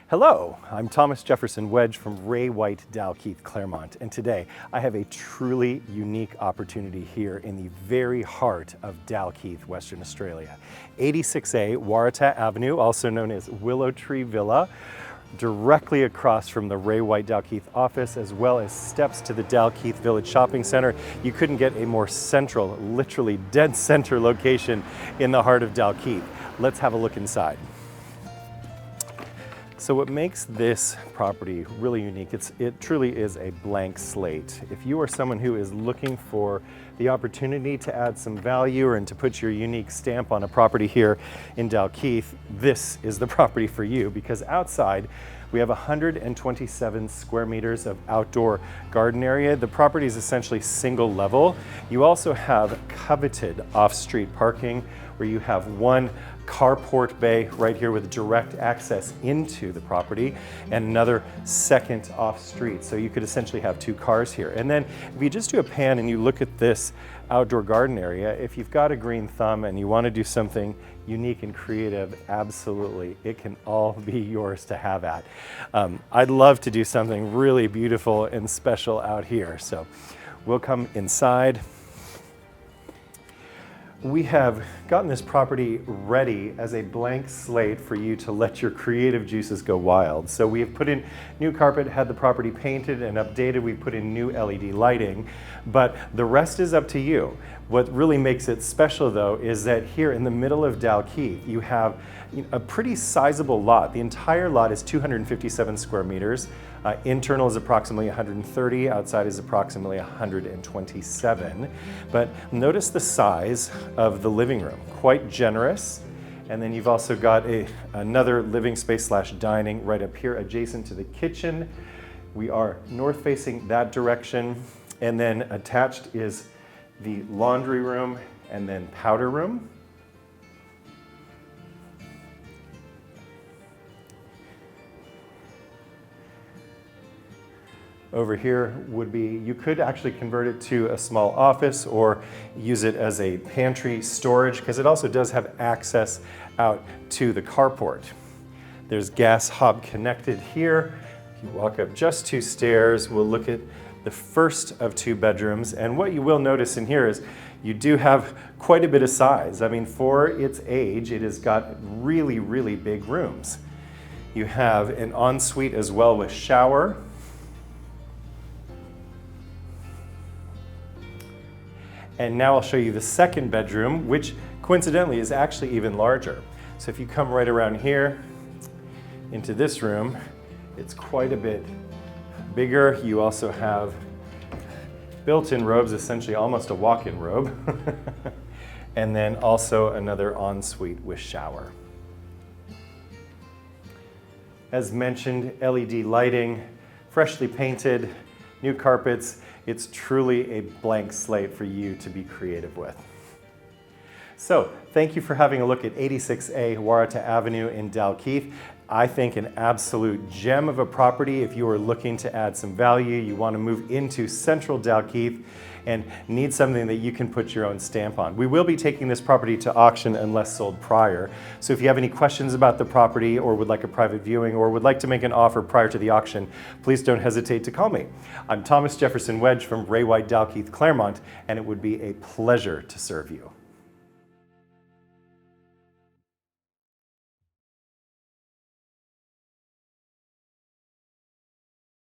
Hello, I'm Thomas Jefferson Wedge from Ray White, Dalkeith, Claremont, and today I have a truly unique opportunity here in the very heart of Dalkeith, Western Australia. 86A Waratah Avenue, also known as Willow Tree Villa, directly across from the Ray White Dalkeith office, as well as steps to the Dalkeith Village Shopping Center. You couldn't get a more central, literally dead center location in the heart of Dalkeith. Let's have a look inside. So what makes this property really unique, it truly is a blank slate. If you are someone who is looking for the opportunity to add some value and to put your unique stamp on a property here in Dalkeith, this is the property for you, because outside we have 127 square meters of outdoor garden area. The property is essentially single level. You also have coveted off-street parking where you have one carport bay right here with direct access into the property and another second off street. So you could essentially have two cars here. And then if you just do a pan and you look at this outdoor garden area, if you've got a green thumb and you want to do something unique and creative, absolutely, it can all be yours to have at. I'd love to do something really beautiful and special out here. So we'll come inside. We have gotten this property ready as a blank slate for you to let your creative juices go wild. So we have put in new carpet, had the property painted and updated. We put in new LED lighting, but the rest is up to you. What really makes it special though is that here in the middle of Dalkeith, you have a pretty sizable lot. The entire lot is 257 square meters. Internal is approximately 130, outside is approximately 127. But notice the size of the living room, quite generous. And then you've also got another living space slash dining right up here adjacent to the kitchen. We are north facing that direction. And then attached is the laundry room and then powder room. Over here would be, you could actually convert it to a small office or use it as a pantry storage, because it also does have access out to the carport. There's gas hob connected here. If you walk up just 2 stairs, we'll look at the first of 2 bedrooms. And what you will notice in here is you do have quite a bit of size. I mean, for its age, it has got really, really big rooms. You have an ensuite as well with shower. And now I'll show you the second bedroom, which coincidentally is actually even larger. So if you come right around here into this room, it's quite a bit bigger. You also have built-in robes, essentially almost a walk-in robe. And then also another ensuite with shower. As mentioned, LED lighting, freshly painted, new carpets. It's truly a blank slate for you to be creative with. So thank you for having a look at 86A Waratah Avenue in Dalkeith. I think an absolute gem of a property if you are looking to add some value, you want to move into central Dalkeith and need something that you can put your own stamp on. We will be taking this property to auction unless sold prior. So if you have any questions about the property or would like a private viewing or would like to make an offer prior to the auction, please don't hesitate to call me. I'm Thomas Jefferson Wedge from Ray White Dalkeith, Claremont, and it would be a pleasure to serve you.